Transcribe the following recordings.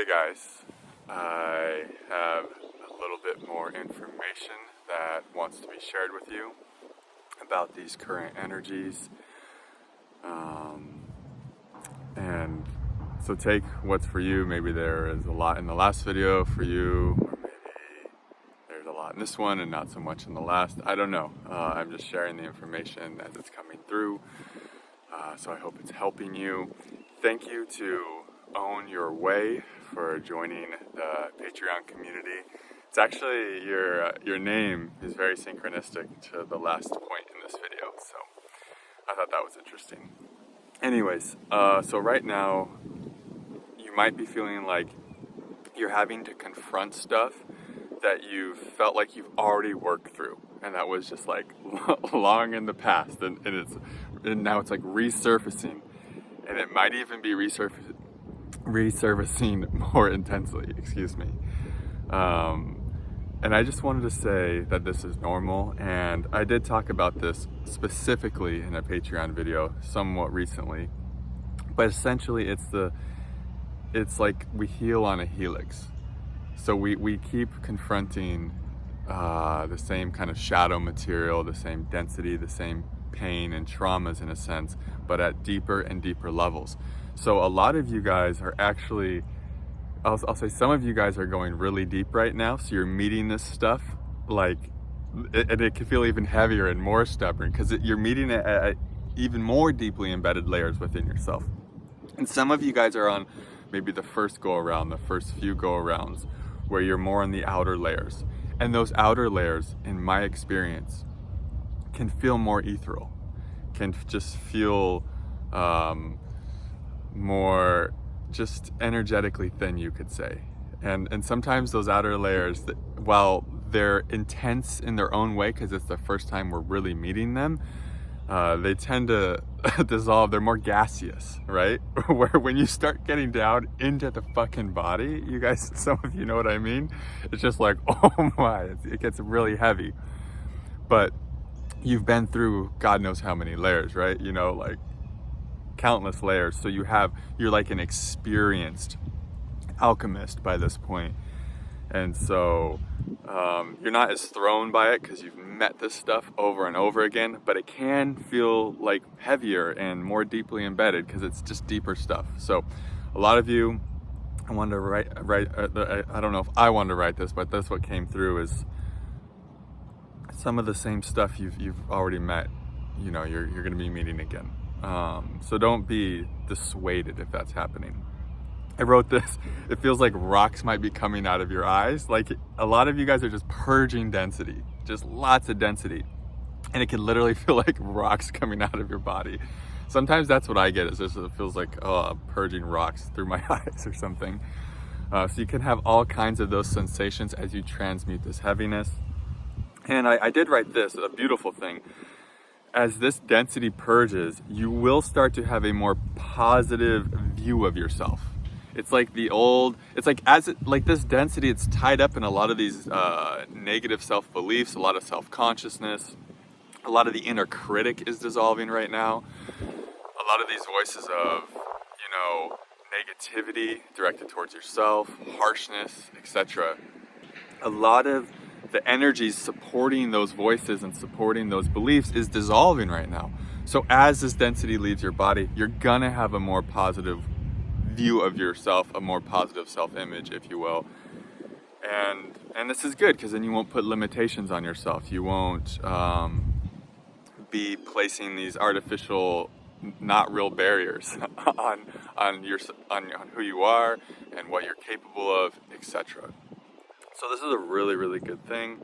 Hey guys, I have a little bit more information that wants to be shared with you about these current energies. And so take what's for you. Maybe there is a lot in the last video for you, or maybe there's a lot in this one and not so much in the last. I don't know. I'm just sharing the information as it's coming through. So I hope it's helping you. Thank you to Own Your Way for joining the Patreon community. It's actually, your name is very synchronistic to the last point in this video, so I thought that was interesting. Anyways, so right now, you might be feeling like you're having to confront stuff that you felt like you've already worked through, and that was just like long in the past, and now it's like resurfacing, and it might even be resurfacing more intensely, excuse me. And I just wanted to say that this is normal, and I did talk about this specifically in a Patreon video somewhat recently, but essentially it's like we heal on a helix. So we keep confronting the same kind of shadow material, the same density, the same pain and traumas in a sense, but at deeper and deeper levels. So a lot of you guys are actually, I'll say some of you guys are going really deep right now, so you're meeting this stuff and it can feel even heavier and more stubborn because you're meeting it at even more deeply embedded layers within yourself. And some of you guys are on maybe the first go around, the first few go arounds, where you're more in the outer layers. And those outer layers, in my experience, can feel more ethereal, can just feel more just energetically thin, you could say. And sometimes those outer layers, while they're intense in their own way because it's the first time we're really meeting them, they tend to dissolve. They're more gaseous, right? Where when you start getting down into the fucking body, you guys, some of you know what I mean? It's just like, oh my, it gets really heavy. But you've been through God knows how many layers, right? You know, like countless layers. So you're like an experienced alchemist by this point. And so you're not as thrown by it because you've met this stuff over and over again, but it can feel like heavier and more deeply embedded because it's just deeper stuff. So a lot of you, I wanted to write, I don't know if I wanted to write this, but that's what came through is some of the same stuff you've already met, you know, you're going to be meeting again. So don't be dissuaded if that's happening. I wrote this, it feels like rocks might be coming out of your eyes. Like a lot of you guys are just purging density, just lots of density. And it can literally feel like rocks coming out of your body. Sometimes that's what I get, is just, it feels like, oh, I'm purging rocks through my eyes or something. So you can have all kinds of those sensations as you transmute this heaviness. And I did write this, a beautiful thing. As this density purges, you will start to have a more positive view of yourself. It's like like this density, it's tied up in a lot of these negative self-beliefs, a lot of self-consciousness, a lot of the inner critic is dissolving right now. A lot of these voices of, you know, negativity directed towards yourself, harshness, etc. A lot of the energies supporting those voices and supporting those beliefs is dissolving right now. So as this density leaves your body, you're gonna have a more positive view of yourself, a more positive self-image, if you will. And this is good because then you won't put limitations on yourself. You won't be placing these artificial, not real barriers on who you are and what you're capable of, etc. So this is a really, really good thing.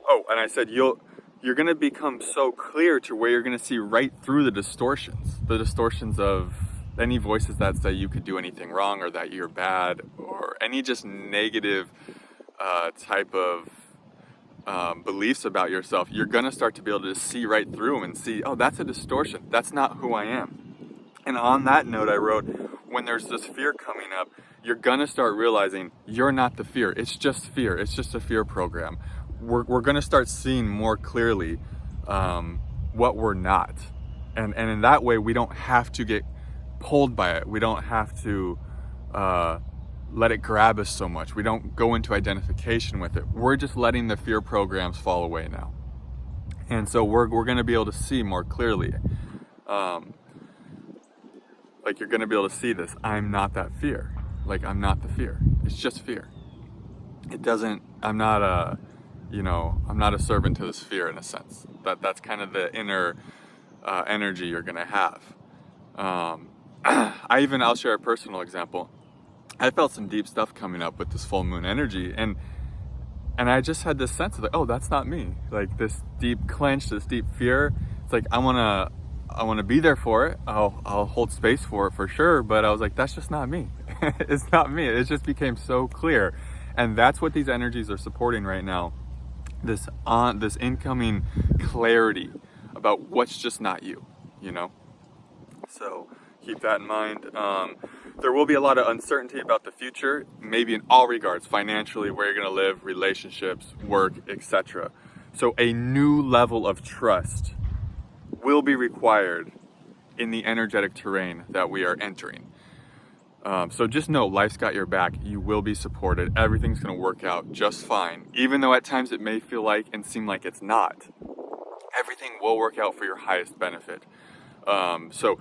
Oh, and I said you're going to become so clear to where you're going to see right through the distortions of any voices that say you could do anything wrong or that you're bad or any just negative type of beliefs about yourself. You're going to start to be able to see right through them and see, oh, that's a distortion. That's not who I am. And on that note, I wrote, when there's this fear coming up, you're going to start realizing you're not the fear. It's just fear. It's just a fear program. We're going to start seeing more clearly what we're not. And in that way, we don't have to get pulled by it. We don't have to let it grab us so much. We don't go into identification with it. We're just letting the fear programs fall away now. And so we're going to be able to see more clearly. Like you're going to be able to see this. I'm not that fear. Like I'm not the fear. It's just fear. I'm not a servant to this fear in a sense. That's kind of the inner energy you're going to have. I'll share a personal example. I felt some deep stuff coming up with this full moon energy, and I just had this sense of like, oh, that's not me. Like this deep clench, this deep fear. It's like I wanna be there for it. I'll hold space for it for sure. But I was like, that's just not me. It's not me. It just became so clear, and that's what these energies are supporting right now. This incoming clarity about what's just not you. So keep that in mind. There will be a lot of uncertainty about the future, maybe in all regards, financially, where you're going to live, relationships, work, etc. So a new level of trust will be required in the energetic terrain that we are entering. So just know life's got your back. You will be supported. Everything's going to work out just fine. Even though at times it may feel like and seem like it's not. Everything will work out for your highest benefit. So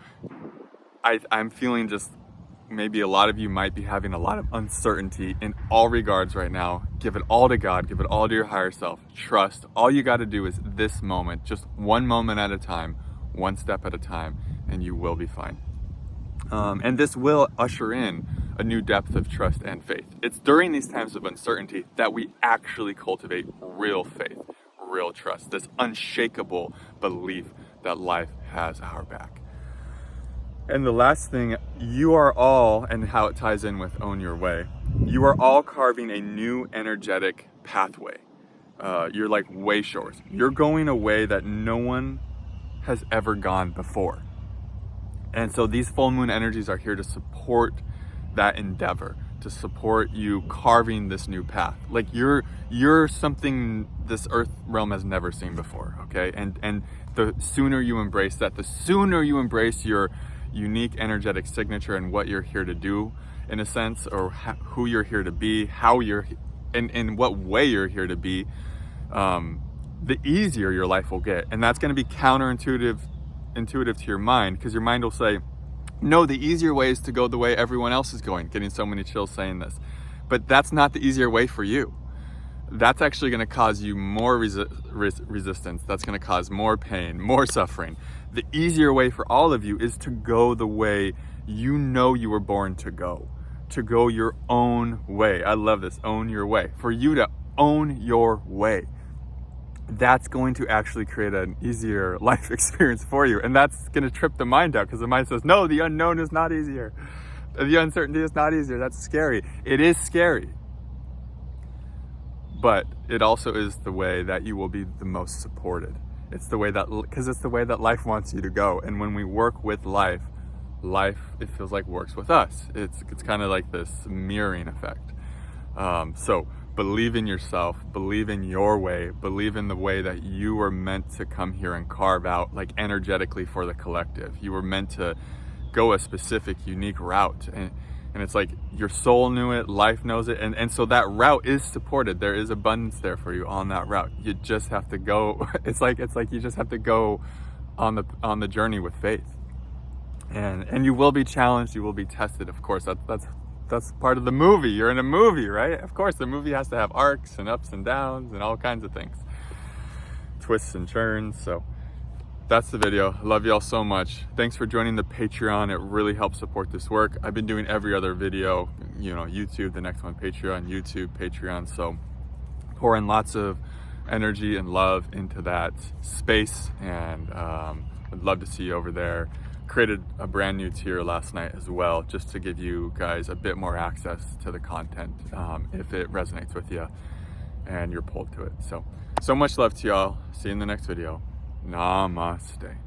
I'm feeling just maybe a lot of you might be having a lot of uncertainty in all regards right now. Give it all to God. Give it all to your higher self. Trust. All you got to do is this moment, just one moment at a time, one step at a time, and you will be fine. And this will usher in a new depth of trust and faith. It's during these times of uncertainty that we actually cultivate real faith, real trust, this unshakable belief that life has our back. And the last thing, you are all, and how it ties in with Own Your Way, you are all carving a new energetic pathway. You're like way short. You're going a way that no one has ever gone before. And so these full moon energies are here to support that endeavor, to support you carving this new path. Like you're something this earth realm has never seen before, okay? And the sooner you embrace that, the sooner you embrace your unique energetic signature and what you're here to do, in a sense, or who you're here to be, how you're, in what way you're here to be, the easier your life will get. And that's going to be counterintuitive to your mind, because your mind will say, no, the easier way is to go the way everyone else is going. Getting so many chills saying this. But that's not the easier way for you. That's actually going to cause you more resistance. That's going to cause more pain, more suffering. The easier way for all of you is to go the way you know you were born to go your own way. I love this, own your way. For you to own your way. That's going to actually create an easier life experience for you. And that's going to trip the mind out, because the mind says, no, the unknown is not easier. The uncertainty is not easier. That's scary. It is scary. But it also is the way that you will be the most supported. It's the way that, because it's the way that life wants you to go. And when we work with life, it feels like works with us. It's kind of like this mirroring effect. So believe in yourself, believe in your way, believe in the way that you were meant to come here and carve out, like energetically for the collective. You were meant to go a specific, unique route. And it's like your soul knew it, life knows it, and so that route is supported. There is abundance there for you on that route. You just have to go. It's like you just have to go on the journey with faith, and you will be challenged. You will be tested. Of course, that's part of the movie. You're in a movie, right? Of course, the movie has to have arcs and ups and downs and all kinds of things, twists and turns. So that's the video. I love y'all so much. Thanks for joining the Patreon. It really helps support this work. I've been doing every other video, YouTube, the next one, Patreon, YouTube, Patreon. So pouring lots of energy and love into that space, and I'd love to see you over there. Created a brand new tier last night as well, just to give you guys a bit more access to the content if it resonates with you and you're pulled to it. So much love to y'all. See you in the next video. Namaste.